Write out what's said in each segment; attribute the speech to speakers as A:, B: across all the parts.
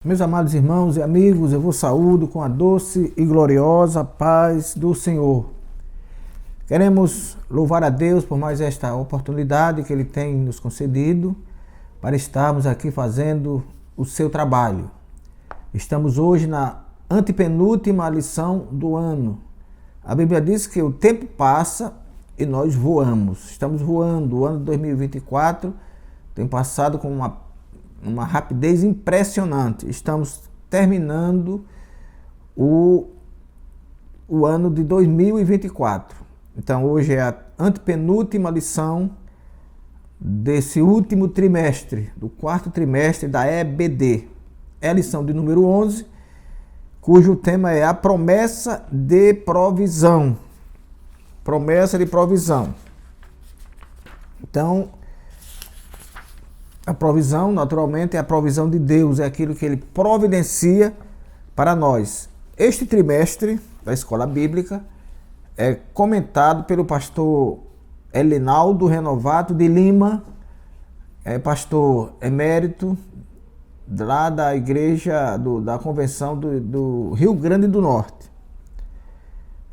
A: Meus amados irmãos e amigos, eu vos saúdo com a doce e gloriosa paz do Senhor. Queremos louvar a Deus por mais esta oportunidade que Ele tem nos concedido para estarmos aqui fazendo o seu trabalho. Estamos hoje na antepenúltima lição do ano. A Bíblia diz que o tempo passa e nós voamos. Estamos voando. O ano de 2024 tem passado com uma rapidez impressionante. Estamos terminando o ano de 2024. Então hoje é a antepenúltima lição desse último trimestre, do quarto trimestre da EBD. É a lição de número 11, cujo tema é a promessa de provisão. Promessa de provisão. Então, a provisão, naturalmente, é a provisão de Deus, é aquilo que Ele providencia para nós. Este trimestre da Escola Bíblica é comentado pelo pastor Elinaldo Renovato de Lima, pastor emérito lá da igreja da Convenção do Rio Grande do Norte.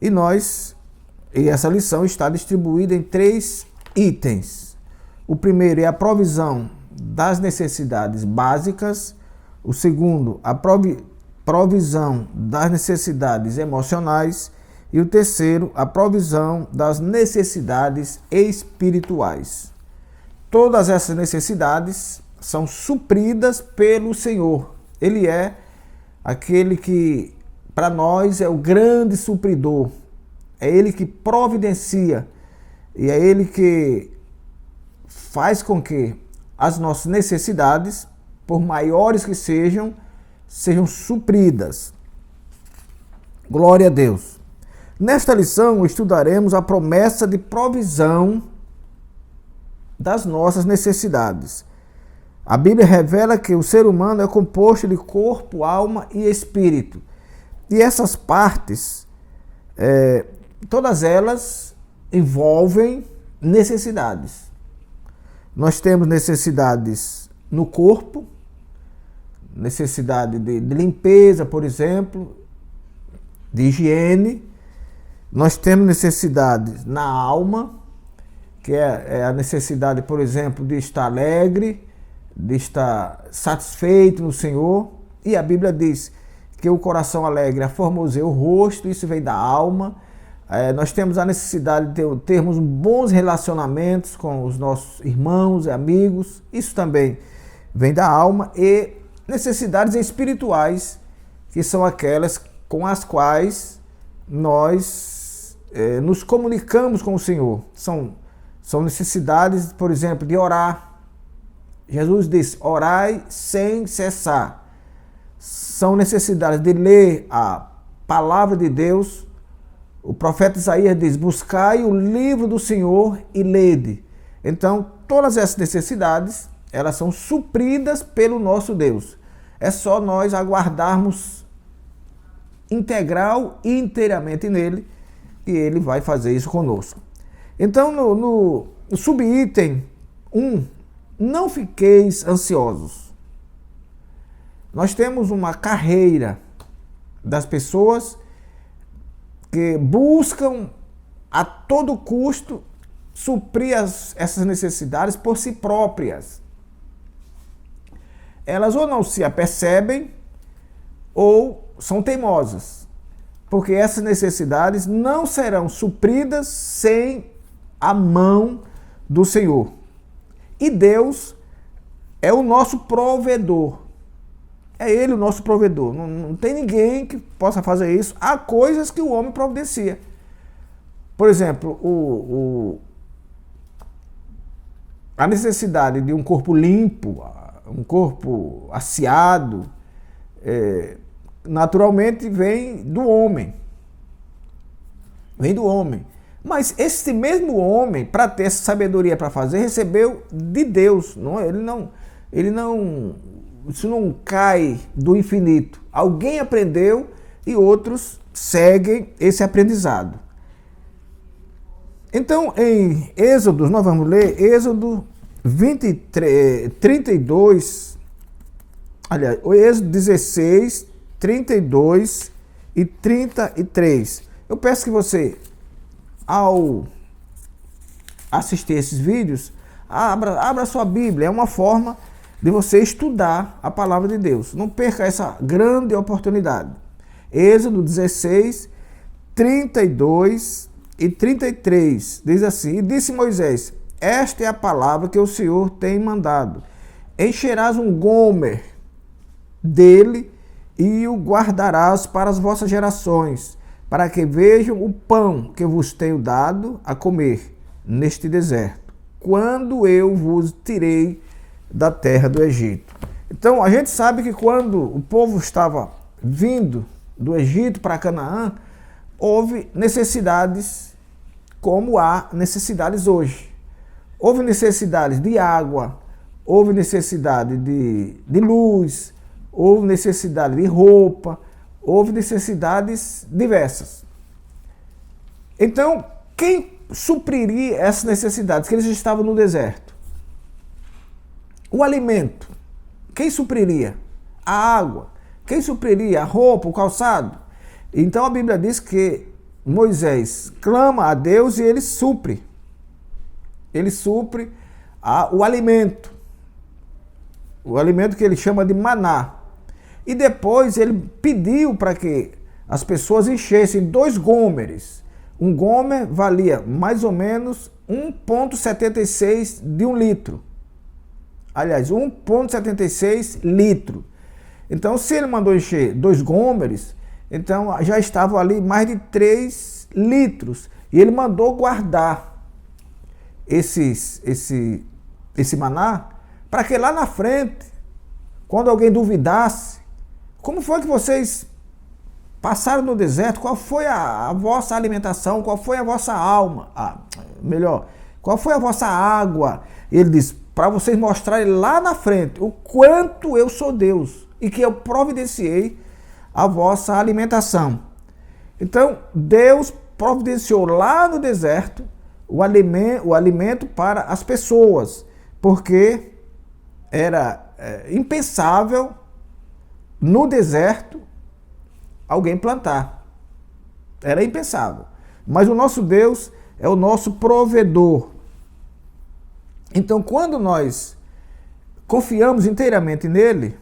A: E essa lição está distribuída em 3 itens. O primeiro é a provisão das necessidades básicas. O segundo, a provisão das necessidades emocionais. E o terceiro, a provisão das necessidades espirituais. Todas essas necessidades são supridas pelo Senhor. Ele é aquele que, para nós, é o grande supridor. É Ele que providencia. E é Ele que faz com que as nossas necessidades, por maiores que sejam supridas. Glória a Deus. Nesta lição estudaremos a promessa de provisão das nossas necessidades. A Bíblia revela que o ser humano é composto de corpo, alma e espírito. E essas partes, todas elas envolvem necessidades. Nós temos necessidades no corpo, necessidade de limpeza, por exemplo, de higiene. Nós temos necessidades na alma, que é a necessidade, por exemplo, de estar alegre, de estar satisfeito no Senhor. E a Bíblia diz que o coração alegre aformoseia o rosto, isso vem da alma. Nós temos a necessidade de termos bons relacionamentos com os nossos irmãos e amigos. Isso também vem da alma. E necessidades espirituais, que são aquelas com as quais nós nos comunicamos com o Senhor. São necessidades, por exemplo, de orar. Jesus disse: orai sem cessar. São necessidades de ler a palavra de Deus. O profeta Isaías diz: buscai o livro do Senhor e lede. Então, todas essas necessidades, elas são supridas pelo nosso Deus. É só nós aguardarmos integral e inteiramente nele, e ele vai fazer isso conosco. Então, no subitem 1, não fiqueis ansiosos. Nós temos uma carreira das pessoas que buscam a todo custo suprir essas necessidades por si próprias. Elas ou não se apercebem ou são teimosas, porque essas necessidades não serão supridas sem a mão do Senhor. E Deus é o nosso provedor. É Ele o nosso provedor. Não tem ninguém que possa fazer isso. Há coisas que o homem providencia. Por exemplo, a necessidade de um corpo limpo, um corpo asseado, naturalmente vem do homem. Vem do homem. Mas esse mesmo homem, para ter essa sabedoria para fazer, recebeu de Deus. Isso não cai do infinito. Alguém aprendeu e outros seguem esse aprendizado. Então, em Êxodo, nós vamos ler Êxodo 32 Aliás, o Êxodo 16, 32 e 33. Eu peço que você, ao assistir esses vídeos, abra sua Bíblia. É uma forma de você estudar a palavra de Deus. Não perca essa grande oportunidade. Êxodo 16, 32 e 33. Diz assim: E disse Moisés: Esta é a palavra que o Senhor tem mandado. Encherás um gomer dele e o guardarás para as vossas gerações, para que vejam o pão que vos tenho dado a comer neste deserto, quando eu vos tirei da terra do Egito. Então a gente sabe que quando o povo estava vindo do Egito para Canaã, houve necessidades como há necessidades hoje. Houve necessidades de água, houve necessidade de luz, houve necessidade de roupa, houve necessidades diversas. Então, quem supriria essas necessidades? Que eles estavam no deserto. O alimento, quem supriria? A água, quem supriria? A roupa, o calçado? Então a Bíblia diz que Moisés clama a Deus e ele supre. Ele supre o alimento. O alimento que ele chama de maná. E depois ele pediu para que as pessoas enchessem 2 gômeres. Um gômer valia mais ou menos 1,76 de 1 litro. Aliás, 1,76 litro. Então, se ele mandou encher 2 gômeres, então já estavam ali mais de 3 litros. E ele mandou guardar esse maná para que lá na frente, quando alguém duvidasse, como foi que vocês passaram no deserto? Qual foi a vossa alimentação? Qual foi a vossa alma? Qual foi a vossa água? Ele diz, para vocês mostrarem lá na frente o quanto eu sou Deus e que eu providenciei a vossa alimentação. Então, Deus providenciou lá no deserto o alimento para as pessoas, porque era impensável no deserto alguém plantar. Era impensável. Mas o nosso Deus é o nosso provedor. Então, quando nós confiamos inteiramente nele,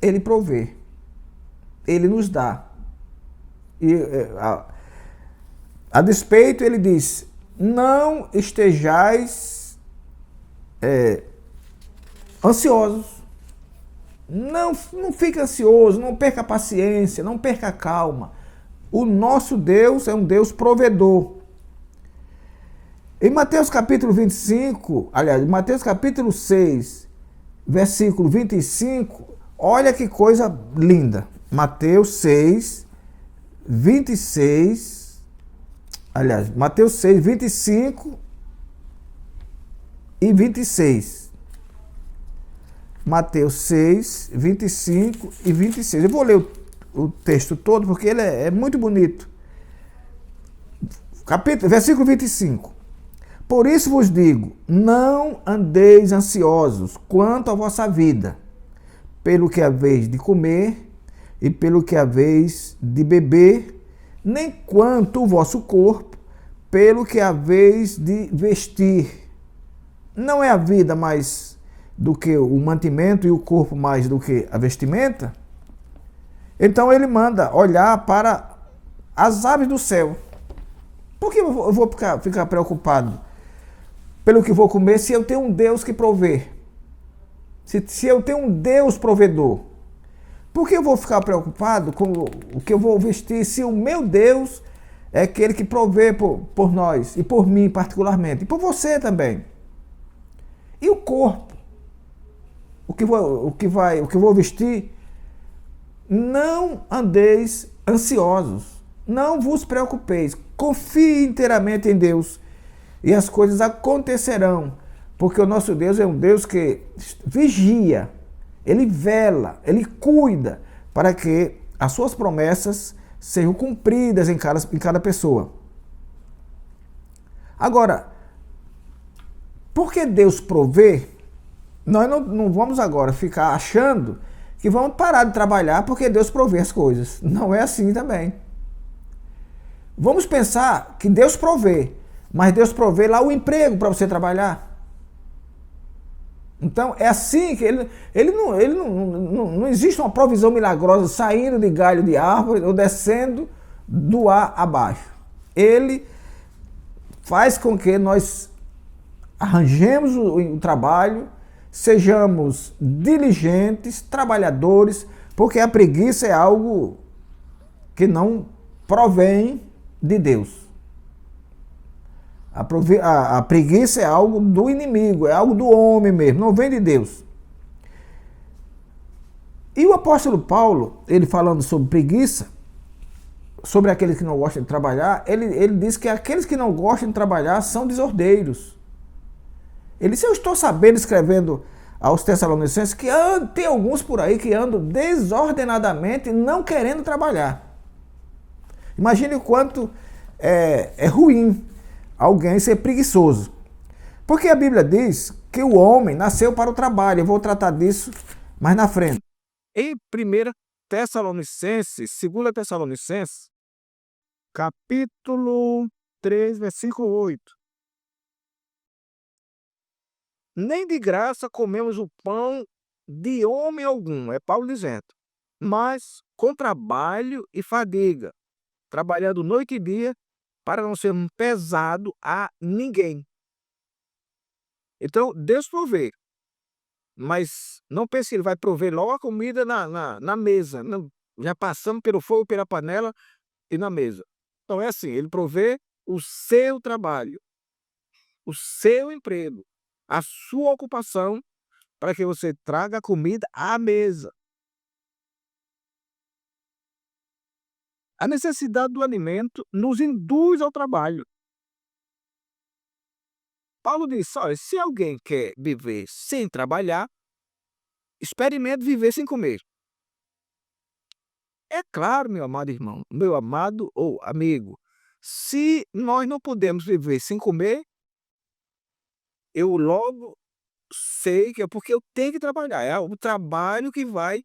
A: ele provê. Ele nos dá. E a despeito, ele diz, não estejais ansiosos. Não fique ansioso, não perca a paciência, não perca a calma. O nosso Deus é um Deus provedor. Em Mateus capítulo 25, aliás, Mateus capítulo 6, versículo 25, olha que coisa linda. Mateus 6, 26, aliás, Mateus 6, 25 e 26. Mateus 6, 25 e 26. Eu vou ler o texto todo porque ele é muito bonito. Versículo 25. Por isso vos digo, não andeis ansiosos quanto à vossa vida, pelo que haveis de comer e pelo que haveis de beber, nem quanto o vosso corpo, pelo que haveis de vestir. Não é a vida mais do que o mantimento e o corpo mais do que a vestimenta? Então ele manda olhar para as aves do céu. Por que eu vou ficar preocupado pelo que vou comer se eu tenho um Deus que provê? Se eu tenho um Deus provedor, por que eu vou ficar preocupado com o que eu vou vestir se o meu Deus é aquele que provê por nós e por mim particularmente e por você também? E o corpo? O que eu vou vestir? Não andeis ansiosos, não vos preocupeis, confie inteiramente em Deus e as coisas acontecerão, porque o nosso Deus é um Deus que vigia, ele vela, ele cuida para que as suas promessas sejam cumpridas em cada pessoa. Agora, por que Deus provê? Nós não vamos agora ficar achando que vamos parar de trabalhar porque Deus provê as coisas. Não é assim também. Vamos pensar que Deus provê, mas Deus provê lá o emprego para você trabalhar. Então é assim que não existe uma provisão milagrosa saindo de galho de árvore ou descendo do ar abaixo. Ele faz com que nós arranjemos o trabalho, sejamos diligentes, trabalhadores, porque a preguiça é algo que não provém de Deus. A preguiça é algo do inimigo, é algo do homem mesmo, não vem de Deus. E o apóstolo Paulo, ele falando sobre preguiça, sobre aqueles que não gostam de trabalhar, ele diz que aqueles que não gostam de trabalhar são desordeiros. Ele disse, eu estou sabendo, escrevendo aos Tessalonicenses, que tem alguns por aí que andam desordenadamente não querendo trabalhar. Imagine o quanto é ruim alguém ser preguiçoso. Porque a Bíblia diz que o homem nasceu para o trabalho. Eu vou tratar disso mais na frente. Em 1 Tessalonicenses, 2 Tessalonicenses, capítulo 3, versículo 8. Nem de graça comemos o pão de homem algum, é Paulo dizendo, mas com trabalho e fadiga, trabalhando noite e dia, para não ser pesado a ninguém. Então, Deus provê, mas não pense que Ele vai prover logo a comida na mesa, não, já passando pelo fogo, pela panela e na mesa. Então, é assim, Ele provê o seu trabalho, o seu emprego, a sua ocupação, para que você traga a comida à mesa. A necessidade do alimento nos induz ao trabalho. Paulo diz, olha, se alguém quer viver sem trabalhar, experimente viver sem comer. É claro, meu amado irmão, meu amado ou amigo, se nós não podemos viver sem comer, eu logo sei que é porque eu tenho que trabalhar. É o trabalho que vai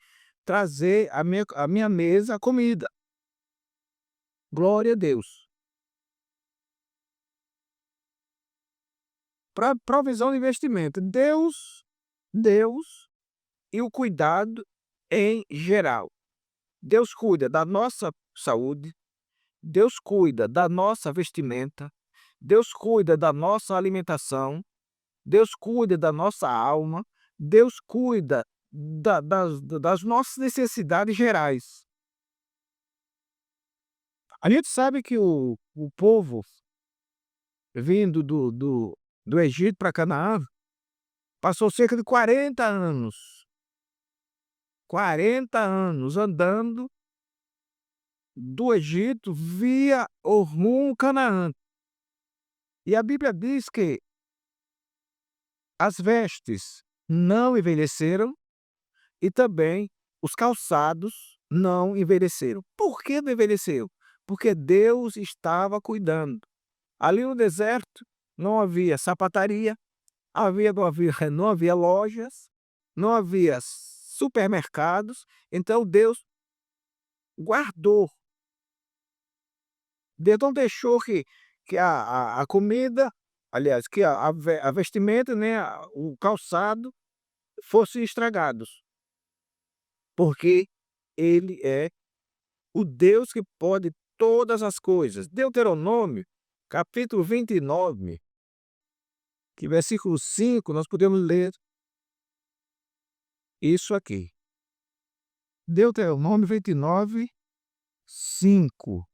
A: trazer à minha mesa a comida. Glória a Deus. Para provisão de investimento, Deus e o cuidado em geral. Deus cuida da nossa saúde, Deus cuida da nossa vestimenta, Deus cuida da nossa alimentação, Deus cuida da nossa alma, Deus cuida das nossas necessidades gerais. A gente sabe que o povo vindo do Egito para Canaã passou cerca de 40 anos andando do Egito via o rumo Canaã. E a Bíblia diz que as vestes não envelheceram e também os calçados não envelheceram. Por que não envelheceu? Porque Deus estava cuidando. Ali no deserto não havia sapataria, não havia lojas, não havia supermercados, então Deus guardou. Deus não deixou que a comida, aliás, que a vestimenta, né, o calçado fossem estragados, porque Ele é o Deus que pode todas as coisas. Deuteronômio, capítulo 29, que versículo 5, nós podemos ler isso aqui. Deuteronômio 29, 5.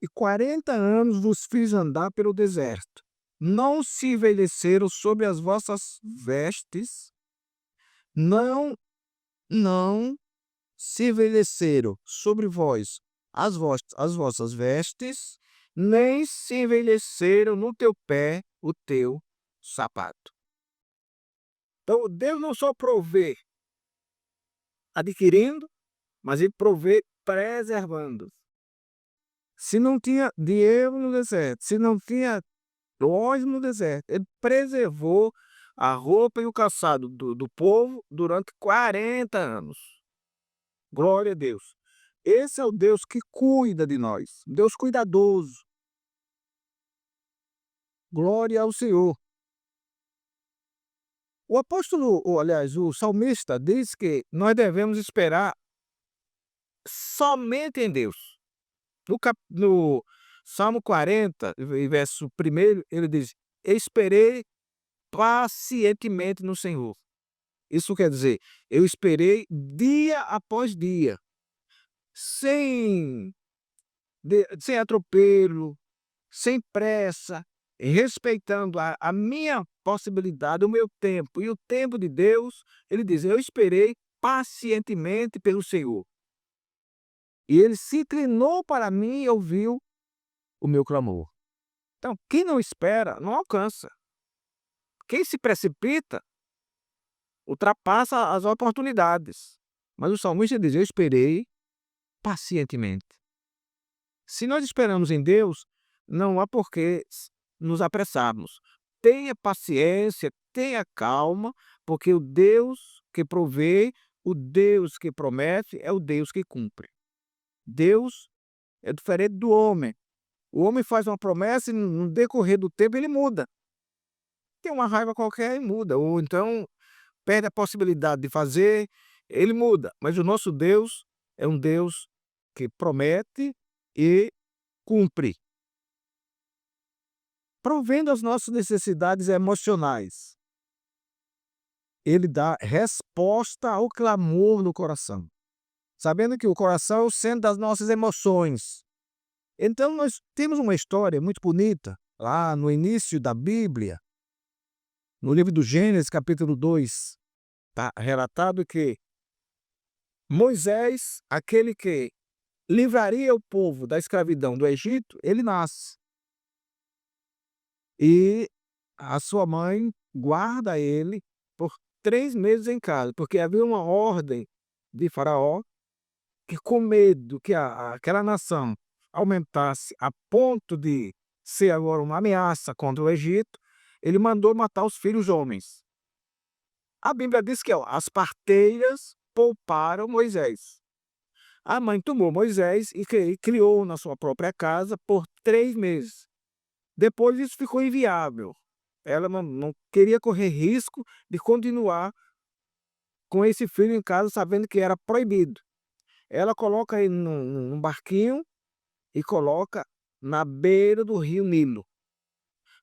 A: E 40 anos vos fiz andar pelo deserto. Não se envelheceram sobre as vossas vestes, não se envelheceram sobre vós as vossas vestes,
B: nem se envelheceram no teu pé o teu sapato. Então Deus não só provê adquirindo, mas ele provê preservando. Se não tinha dinheiro no deserto, se não tinha loja no deserto, ele preservou a roupa e o calçado do povo durante 40 anos. Glória a Deus. Esse é o Deus que cuida de nós, Deus cuidadoso. Glória ao Senhor. O apóstolo, ou aliás, o salmista diz que nós devemos esperar somente em Deus. No Salmo 40, verso 1, ele diz: esperei pacientemente no Senhor. Isso quer dizer, eu esperei dia após dia, sem, sem atropelo, sem pressa, respeitando a minha possibilidade, o meu tempo e o tempo de Deus. Ele diz: eu esperei pacientemente pelo Senhor. E ele se inclinou para mim e ouviu o meu clamor. Então, quem não espera, não alcança. Quem se precipita, ultrapassa as oportunidades. Mas o salmista diz: eu esperei pacientemente. Se nós esperamos em Deus, não há por que nos apressarmos. Tenha paciência, tenha calma, porque o Deus que provê, o Deus que promete, é o Deus que cumpre. Deus é diferente do homem. O homem faz uma promessa e no decorrer do tempo ele muda. Tem uma raiva qualquer e muda, ou então perde a possibilidade de fazer, ele muda. Mas o nosso Deus é um Deus que promete e cumpre, provendo as nossas necessidades emocionais. Ele dá resposta ao clamor do coração, sabendo que o coração é o centro das nossas emoções. Então nós temos uma história muito bonita lá no início da Bíblia, no livro do Gênesis, capítulo 2, está relatado que Moisés, aquele que livraria o povo da escravidão do Egito, ele nasce. E a sua mãe guarda ele por 3 meses em casa, porque havia uma ordem de Faraó que, com medo que aquela nação aumentasse a ponto de ser agora uma ameaça contra o Egito, ele mandou matar os filhos homens. A Bíblia diz que as parteiras pouparam Moisés. A mãe tomou Moisés e criou na sua própria casa por 3 meses. Depois isso ficou inviável. Ela não queria correr risco de continuar com esse filho em casa, sabendo que era proibido. Ela coloca ele num barquinho e coloca na beira do rio Nilo.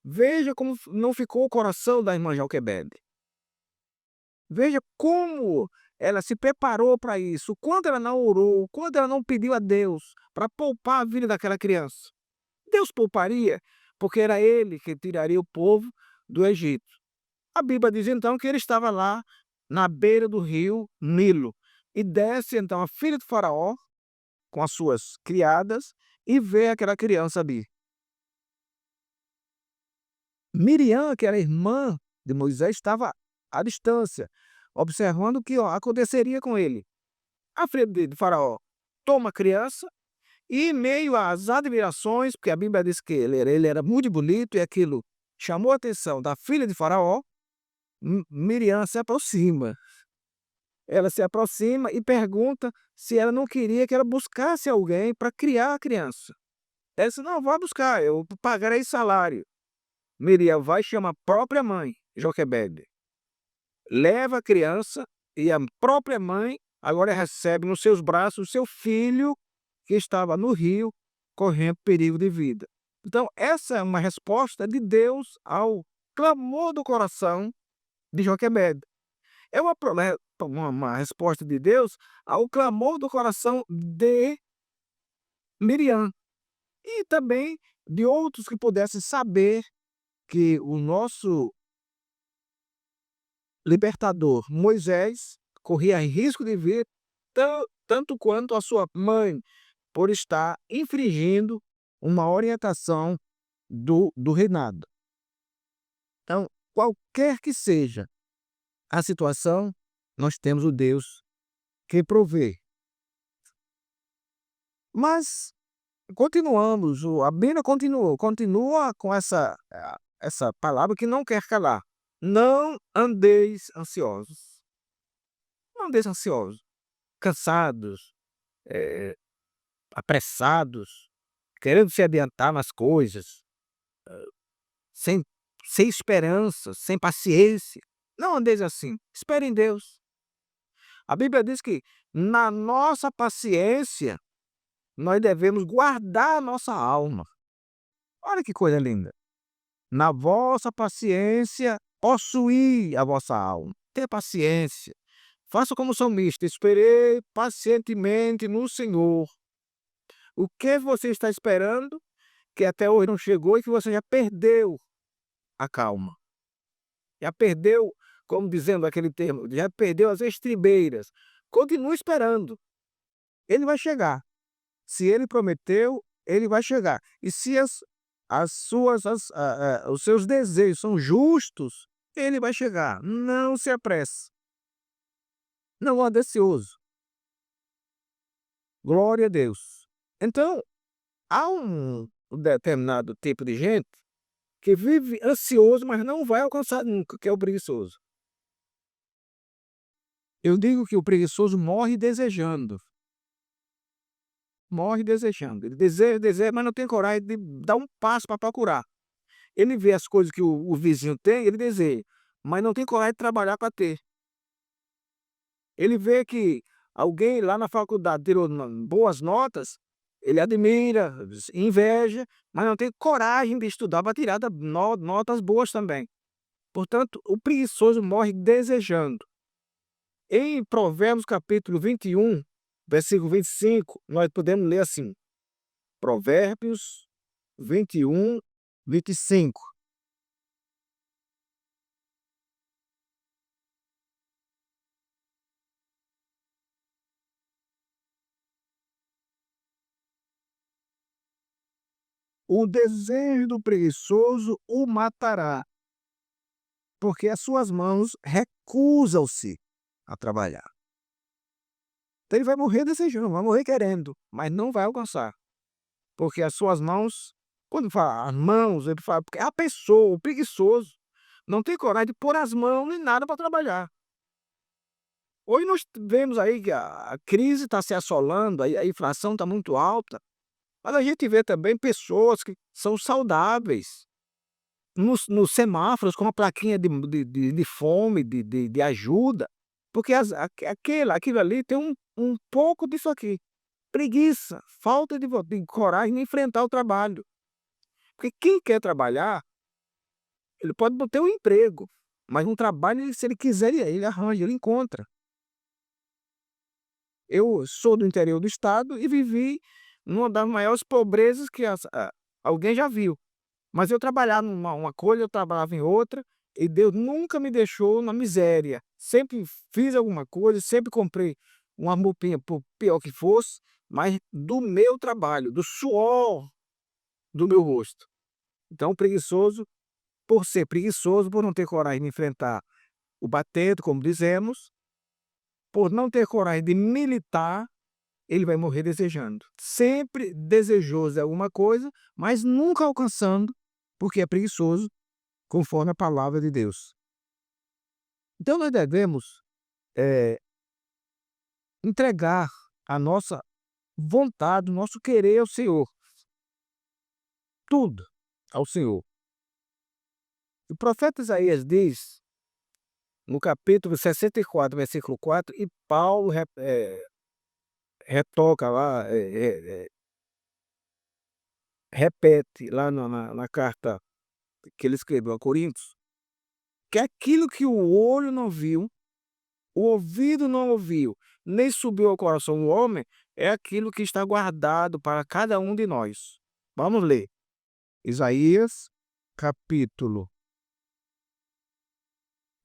B: Veja como não ficou o coração da irmã Joquebede. Veja como ela se preparou para isso, o quanto ela não orou, o quanto ela não pediu a Deus para poupar a vida daquela criança. Deus pouparia, porque era ele que tiraria o povo do Egito. A Bíblia diz então que ele estava lá na beira do rio Nilo. E desce então a filha de Faraó com as suas criadas e vê aquela criança ali. Miriam, que era irmã de Moisés, estava à distância, observando o que aconteceria com ele. A filha de Faraó toma a criança e, em meio às admirações, porque a Bíblia diz que ele era muito bonito e aquilo chamou a atenção da filha de Faraó, Miriam se aproxima. Ela se aproxima e pergunta se ela não queria que ela buscasse alguém para criar a criança. Ela disse: não, vá buscar, eu pagarei salário. Miriam vai e chama a própria mãe, Joquebede. Leva a criança e a própria mãe agora recebe nos seus braços o seu filho que estava no rio correndo perigo de vida. Então, essa é uma resposta de Deus ao clamor do coração de Joquebede. É uma resposta de Deus ao clamor do coração de Miriam. E também de outros que pudessem saber que o nosso libertador Moisés corria risco de vida tanto quanto a sua mãe, por estar infringindo uma orientação do reinado. Então, qualquer que seja a situação, nós temos o Deus que provê. Mas continuamos, a Bíblia continua com essa palavra que não quer calar. Não andeis ansiosos. Não andeis ansiosos, cansados, eh, apressados, querendo se adiantar nas coisas, sem sem esperança, sem paciência. Não andeis assim, espere em Deus. A Bíblia diz que na nossa paciência, nós devemos guardar a nossa alma. Olha que coisa linda. Na vossa paciência, possuí a vossa alma. Tenha paciência. Faça como o salmista, esperei pacientemente no Senhor. O que você está esperando, que até hoje não chegou e que você já perdeu a calma? Já perdeu, como dizendo aquele termo, já perdeu as estribeiras. Continue esperando. Ele vai chegar. Se ele prometeu, ele vai chegar. E se os seus desejos são justos, ele vai chegar. Não se apresse. Não ande ansioso. Glória a Deus. Então, há um determinado tipo de gente que vive ansioso, mas não vai alcançar nunca, que é o preguiçoso. Eu digo que o preguiçoso morre desejando. Morre desejando. Ele deseja, deseja, mas não tem coragem de dar um passo para procurar. Ele vê as coisas que o vizinho tem, ele deseja, mas não tem coragem de trabalhar para ter. Ele vê que alguém lá na faculdade tirou boas notas, ele admira, inveja, mas não tem coragem de estudar para tirar notas boas também. Portanto, o preguiçoso morre desejando. Em Provérbios capítulo 21, versículo 25, nós podemos ler assim, Provérbios 21, 25. O desejo do preguiçoso o matará, porque as suas mãos recusam-se a trabalhar. Então ele vai morrer desejando, vai morrer querendo, mas não vai alcançar, porque as suas mãos, quando fala as mãos, ele fala, porque a pessoa, o preguiçoso, não tem coragem de pôr as mãos nem nada para trabalhar. Hoje nós vemos aí que a crise está se assolando, a inflação está muito alta, mas a gente vê também pessoas que são saudáveis, nos semáforos com uma plaquinha de fome, de ajuda, porque aquilo ali tem um pouco disso aqui, preguiça, falta de coragem de enfrentar o trabalho. Porque quem quer trabalhar, ele pode não ter um emprego, mas um trabalho, se ele quiser, ele arranja, ele encontra. Eu sou do interior do estado e vivi numa das maiores pobrezas que alguém já viu. Mas eu trabalhava numa uma coisa, eu trabalhava em outra, e Deus nunca me deixou na miséria. Sempre fiz alguma coisa, sempre comprei uma roupinha, por pior que fosse, mas do meu trabalho, do suor do meu rosto. Então, preguiçoso, por ser preguiçoso, por não ter coragem de enfrentar o batente, como dizemos, por não ter coragem de militar, ele vai morrer desejando. Sempre desejoso de alguma coisa, mas nunca alcançando, porque é preguiçoso, conforme a palavra de Deus. Então nós devemos, eh, entregar a nossa vontade, o nosso querer ao Senhor, tudo ao Senhor. O profeta Isaías diz, no capítulo 64, versículo 4, e Paulo retoca lá, repete lá na carta que ele escreveu a Coríntios, que aquilo que o olho não viu, o ouvido não ouviu, nem subiu ao coração do homem, é aquilo que está guardado para cada um de nós. Vamos ler. Isaías, capítulo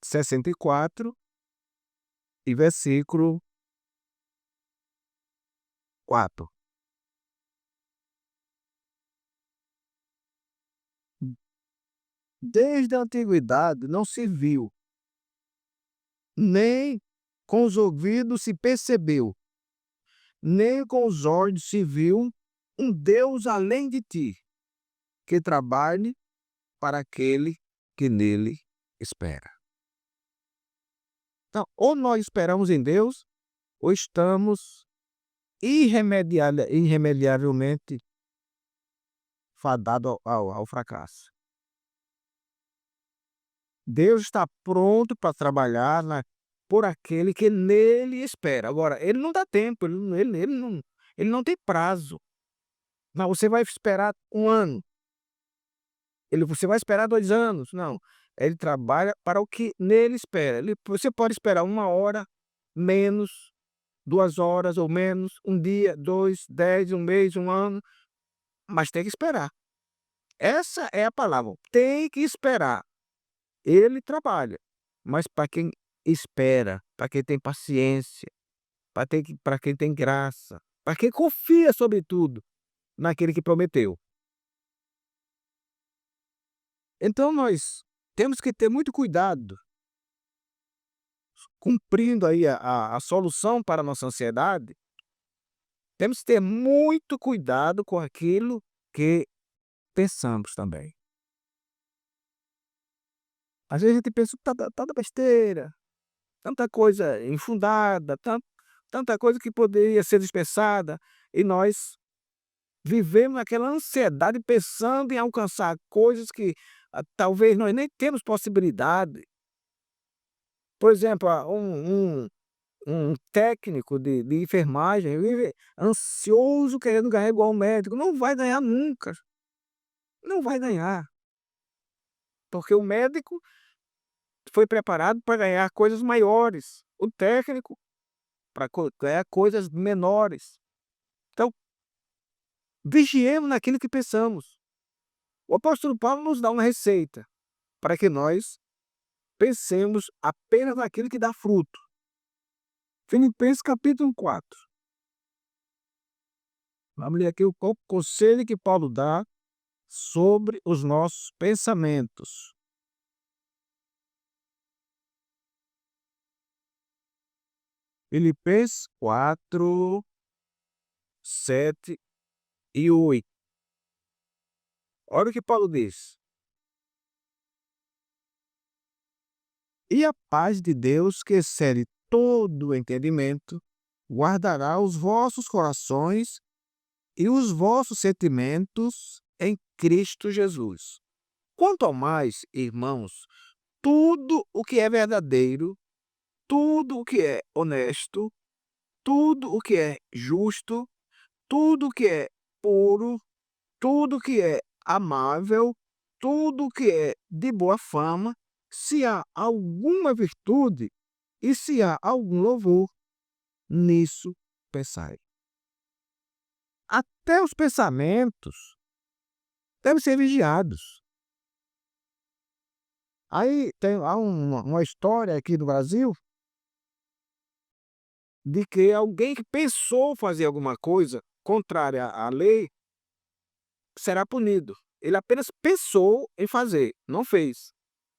B: 64 e versículo 4. Desde a antiguidade não se viu, nem com os ouvidos se percebeu, nem com os olhos se viu um Deus além de ti, que trabalhe para aquele que nele espera. Então, ou nós esperamos em Deus, ou estamos irremediavelmente fadados ao fracasso. Deus está pronto para trabalhar por aquele que nele espera. Agora, ele não dá tempo, ele não tem prazo. Não, você vai esperar 1 ano, você vai esperar 2 anos. Não, ele trabalha para o que nele espera. Você pode esperar 1 hora, menos, 2 horas ou menos, 1 dia, 2, 10, 1 mês, 1 ano, mas tem que esperar. Essa é a palavra, tem que esperar. Ele trabalha, mas para quem espera, para quem tem paciência, para quem tem graça, para quem confia sobretudo naquele que prometeu. Então nós temos que ter muito cuidado, cumprindo aí a solução para a nossa ansiedade, temos que ter muito cuidado com aquilo que pensamos também. Às vezes a gente pensa tanta besteira, tanta coisa infundada, tanta coisa que poderia ser dispensada, e nós vivemos naquela ansiedade pensando em alcançar coisas que, talvez nós nem temos possibilidade. Por exemplo, um técnico de enfermagem vive ansioso querendo ganhar igual o médico, não vai ganhar nunca, não vai ganhar, porque o médico foi preparado para ganhar coisas maiores, o técnico para ganhar coisas menores. Então, vigiemos naquilo que pensamos. O apóstolo Paulo nos dá uma receita para que nós pensemos apenas naquilo que dá fruto. Filipenses capítulo 4. Vamos ler aqui o conselho que Paulo dá sobre os nossos pensamentos. Filipenses 4, 7 e 8. Olha o que Paulo diz: "E a paz de Deus, que excede todo o entendimento, guardará os vossos corações e os vossos sentimentos em Cristo Jesus. Quanto ao mais, irmãos, tudo o que é verdadeiro, tudo o que é honesto, tudo o que é justo, tudo o que é puro, tudo o que é amável, tudo o que é de boa fama, se há alguma virtude e se há algum louvor, nisso pensai." Até os pensamentos devem ser vigiados. Aí há uma história aqui no Brasil de que alguém que pensou fazer alguma coisa contrária à lei será punido. Ele apenas pensou em fazer, não fez.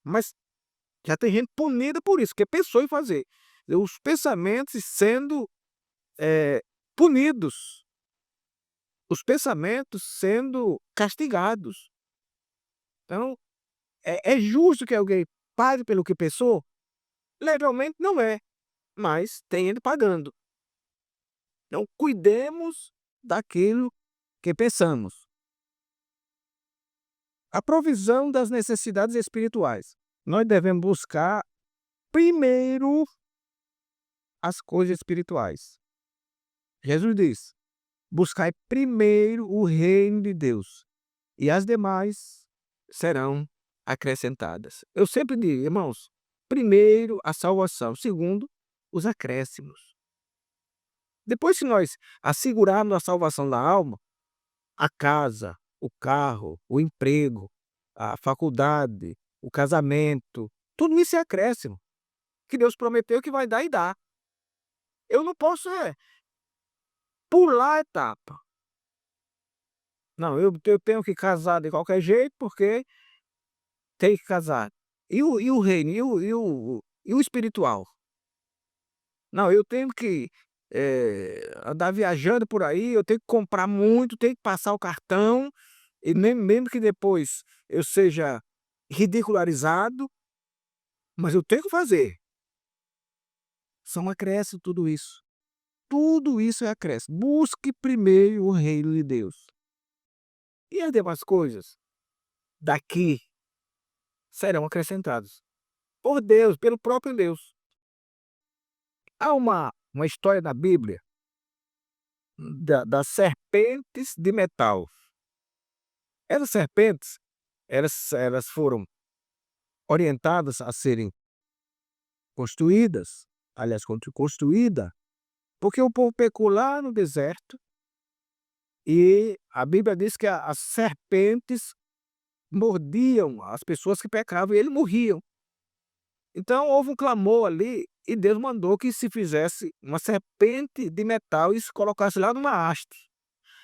B: Mas já tem gente punida por isso, porque pensou em fazer. Os pensamentos sendo punidos, os pensamentos sendo castigados. Então, é justo que alguém pague pelo que pensou? Legalmente não é, mas tem ele pagando. Então, cuidemos daquilo que pensamos. A provisão das necessidades espirituais. Nós devemos buscar primeiro as coisas espirituais. Jesus diz: "Buscai primeiro o reino de Deus, e as demais serão acrescentadas." Eu sempre digo, irmãos, primeiro a salvação, segundo os acréscimos. Depois que nós assegurarmos a salvação da alma, a casa, o carro, o emprego, a faculdade, o casamento, tudo isso é acréscimo, que Deus prometeu que vai dar e dá. Eu não posso pular a etapa. Não, eu tenho que casar de qualquer jeito, porque tem que casar. E o reino? E o espiritual? Não, eu tenho que, andar viajando por aí, eu tenho que comprar muito, tenho que passar o cartão, e mesmo que depois eu seja ridicularizado, mas eu tenho que fazer. São acréscimo tudo isso. Tudo isso é acréscimo. Busque primeiro o reino de Deus. E as demais coisas daqui serão acrescentadas. Por Deus, pelo próprio Deus. Há uma história na Bíblia das serpentes de metal. Essas serpentes, elas foram orientadas a serem construídas, aliás, construída, porque o povo pecou lá no deserto e a Bíblia diz que as serpentes mordiam as pessoas que pecavam e eles morriam. Então houve um clamor ali e Deus mandou que se fizesse uma serpente de metal e se colocasse lá numa haste.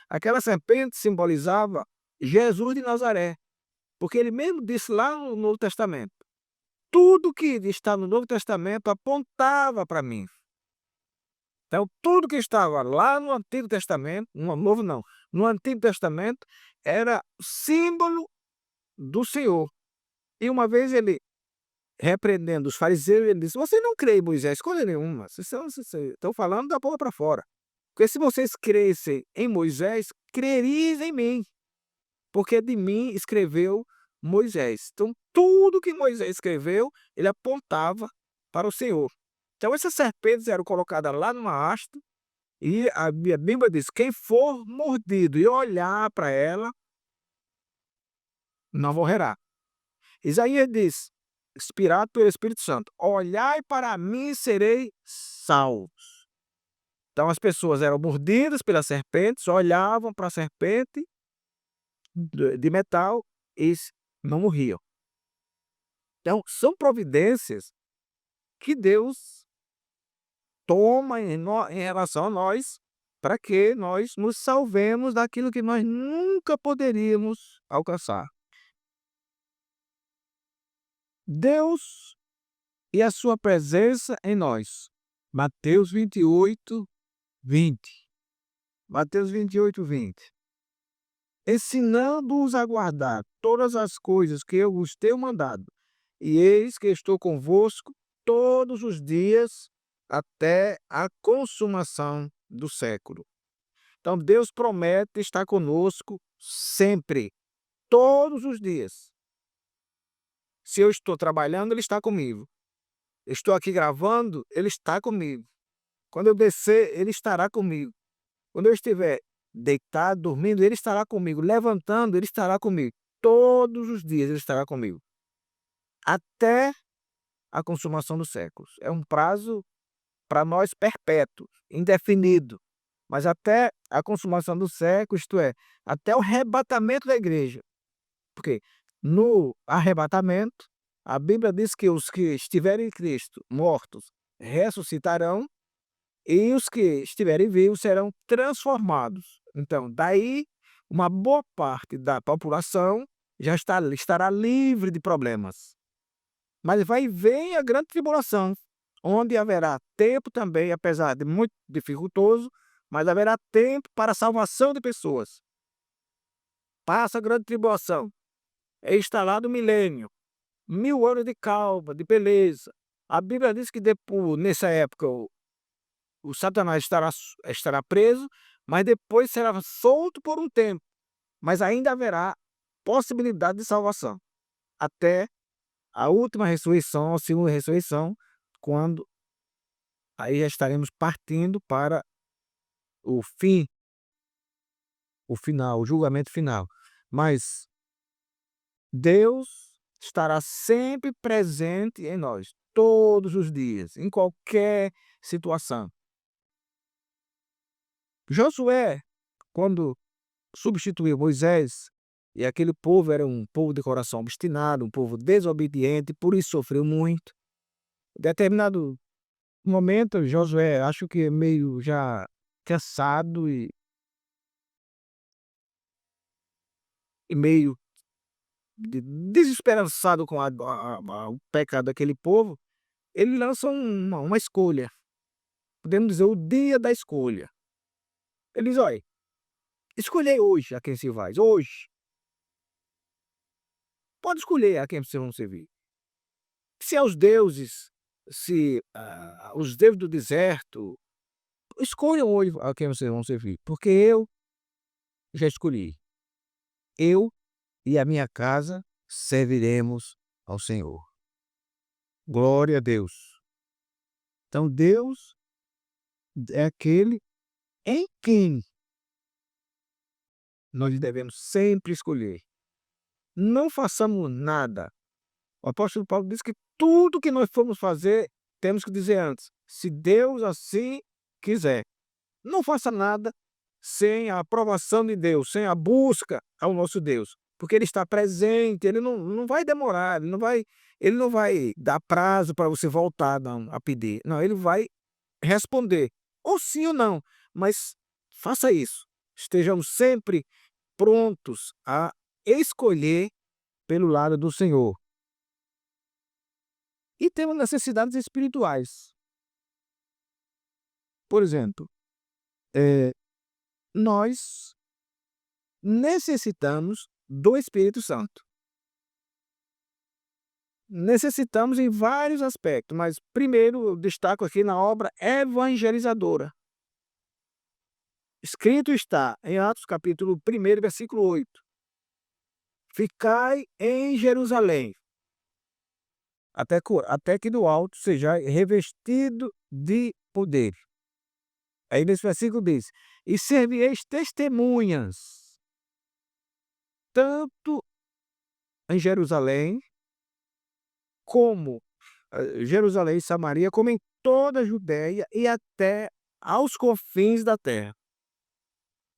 B: Aquela serpente simbolizava Jesus de Nazaré, porque ele mesmo disse lá no Novo Testamento: tudo que está no Novo Testamento apontava para mim. Então, tudo que estava lá no Antigo Testamento, no Novo não, no Antigo Testamento, era símbolo do Senhor. E uma vez ele, repreendendo os fariseus, ele disse: vocês não creem em Moisés, coisa nenhuma, vocês estão falando da boca para fora. Porque se vocês crescem em Moisés, creriam em mim, porque de mim escreveu Moisés. Então, tudo que Moisés escreveu, ele apontava para o Senhor. Então, essas serpentes eram colocadas lá numa haste, e a Bíblia diz: quem for mordido e olhar para ela, não morrerá. Isaías diz, inspirado pelo Espírito Santo: olhai para mim e serei salvos. Então, as pessoas eram mordidas pelas serpentes, olhavam para a serpente de metal e não morriam. Então, são providências que Deus toma em relação a nós, para que nós nos salvemos daquilo que nós nunca poderíamos alcançar. Deus e a sua presença em nós. Mateus 28, 20. Mateus 28, 20. Ensinando-os a guardar todas as coisas que eu vos tenho mandado, e eis que estou convosco todos os dias até a consumação do século. Então, Deus promete estar conosco sempre, todos os dias. Se eu estou trabalhando, Ele está comigo. Estou aqui gravando, Ele está comigo. Quando eu descer, Ele estará comigo. Quando eu estiver deitado, dormindo, Ele estará comigo. Levantando, Ele estará comigo. Todos os dias Ele estará comigo. Até a consumação dos séculos. É um prazo para nós perpétuo, indefinido. Mas até a consumação do século, isto é, até o arrebatamento da igreja. Porque no arrebatamento, a Bíblia diz que os que estiverem em Cristo mortos ressuscitarão e os que estiverem vivos serão transformados. Então, daí, uma boa parte da população já estará livre de problemas. Mas vai vir a grande tribulação, onde haverá tempo também, apesar de muito dificultoso, mas haverá tempo para a salvação de pessoas. Passa a grande tribulação, é instalado o milênio, 1000 anos de calma, de beleza. A Bíblia diz que depois, nessa época, o Satanás estará preso, mas depois será solto por um tempo. Mas ainda haverá possibilidade de salvação, até a última ressurreição, a segunda ressurreição, quando aí já estaremos partindo para o fim, o final, o julgamento final. Mas Deus estará sempre presente em nós, todos os dias, em qualquer situação. Josué, quando substituiu Moisés, e aquele povo era um povo de coração obstinado, um povo desobediente, por isso sofreu muito. Em determinado momento, Josué, acho que meio já cansado e meio desesperançado com o pecado daquele povo, ele lança uma escolha. Podemos dizer o dia da escolha. Ele diz: olha, escolhei hoje a quem se vai. Hoje. Pode escolher a quem vocês vão servir. Se é os deuses, se os deuses do deserto, escolham hoje a quem vocês vão servir, porque eu já escolhi. Eu e a minha casa serviremos ao Senhor. Glória a Deus. Então Deus é aquele em quem nós devemos sempre escolher. Não façamos nada. O apóstolo Paulo diz que tudo que nós formos fazer, temos que dizer antes: se Deus assim quiser. Não faça nada sem a aprovação de Deus, sem a busca ao nosso Deus, porque Ele está presente, Ele não vai demorar, Ele não vai dar prazo para você voltar a pedir. Não, Ele vai responder, ou sim ou não, mas faça isso. Estejamos sempre prontos a escolher pelo lado do Senhor. E temos necessidades espirituais. Por exemplo, nós necessitamos do Espírito Santo. Necessitamos em vários aspectos, mas primeiro eu destaco aqui na obra evangelizadora. Escrito está em Atos capítulo 1, versículo 8: ficai em Jerusalém, até que do alto sejais revestido de poder. Aí nesse versículo diz: e servireis testemunhas, tanto em Jerusalém, como Jerusalém e Samaria, como em toda a Judéia e até aos confins da terra.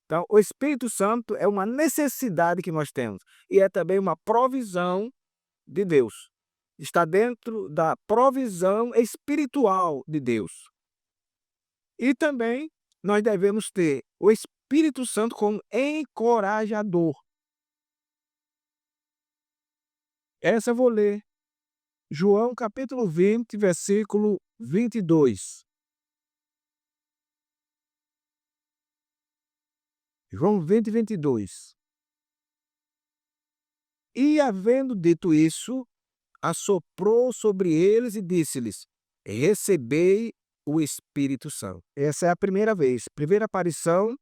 B: Então, o Espírito Santo é uma necessidade que nós temos e é também uma provisão de Deus. Está dentro da provisão espiritual de Deus. E também nós devemos ter o Espírito Santo como encorajador. Essa eu vou ler. João capítulo 20, versículo 22. João 20, 22. E havendo dito isso, assoprou sobre eles e disse-lhes: recebei o Espírito Santo. Essa é a primeira vez, primeira aparição,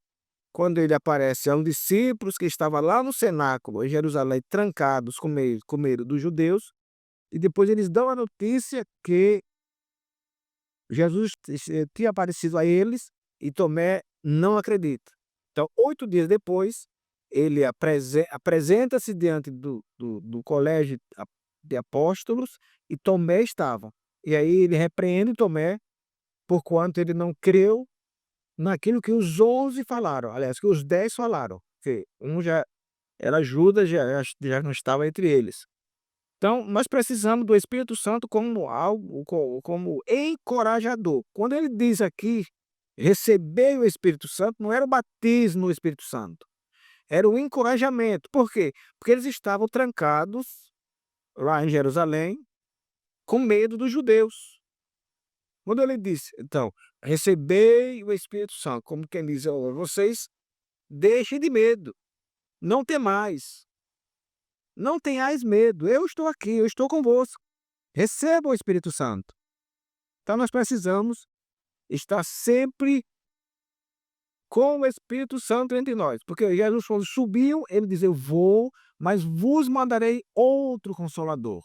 B: quando ele aparece a um discípulos que estava lá no cenáculo, em Jerusalém, trancados com medo dos judeus, e depois eles dão a notícia que Jesus tinha aparecido a eles e Tomé não acredita. Então, 8 dias depois, ele apresenta-se diante do colégio de apóstolos e Tomé estava. E aí ele repreende Tomé, porquanto ele não creu naquilo que os 11 falaram, aliás, que os 10 falaram, que um já era Judas, já não estava entre eles. Então, nós precisamos do Espírito Santo como algo, como encorajador. Quando ele diz aqui, receber o Espírito Santo, não era o batismo no Espírito Santo, era o encorajamento. Por quê? Porque eles estavam trancados lá em Jerusalém, com medo dos judeus. Quando ele disse, então, recebei o Espírito Santo, como quem diz, vocês deixem de medo, não temais, não tenhais medo, eu estou aqui, eu estou convosco, receba o Espírito Santo. Então nós precisamos estar sempre com o Espírito Santo entre nós, porque Jesus quando subiu, ele diz, eu vou, mas vos mandarei outro Consolador.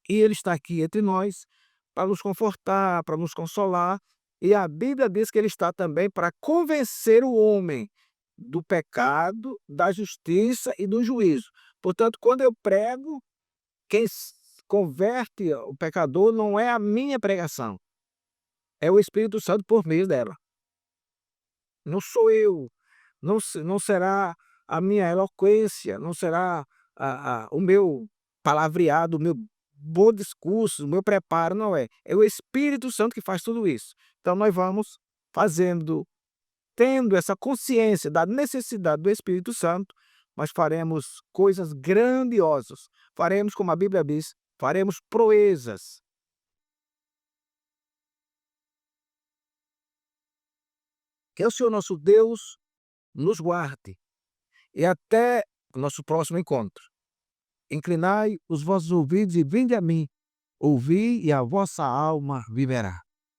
B: E ele está aqui entre nós para nos confortar, para nos consolar, e a Bíblia diz que ele está também para convencer o homem do pecado, da justiça e do juízo. Portanto, quando eu prego, quem converte o pecador não é a minha pregação, é o Espírito Santo por meio dela. Não sou eu, não será a minha eloquência, não será o meu palavreado, o meu bom discurso, o meu preparo, não é. É o Espírito Santo que faz tudo isso. Então nós vamos tendo essa consciência da necessidade do Espírito Santo, mas faremos coisas grandiosas. Faremos, como a Bíblia diz, faremos proezas. Que o Senhor nosso Deus nos guarde. E até o nosso próximo encontro. Inclinai os vossos ouvidos e vinde a mim. Ouvi e a vossa alma viverá.